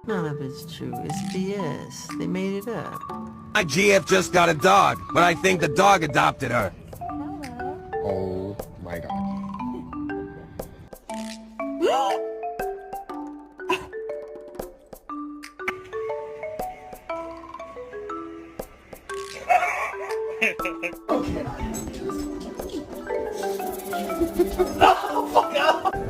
None of it's true. It's BS. They made it up. My GF just got a dog, but I think the dog adopted her. Oh my god. Okay. Oh, fuck no!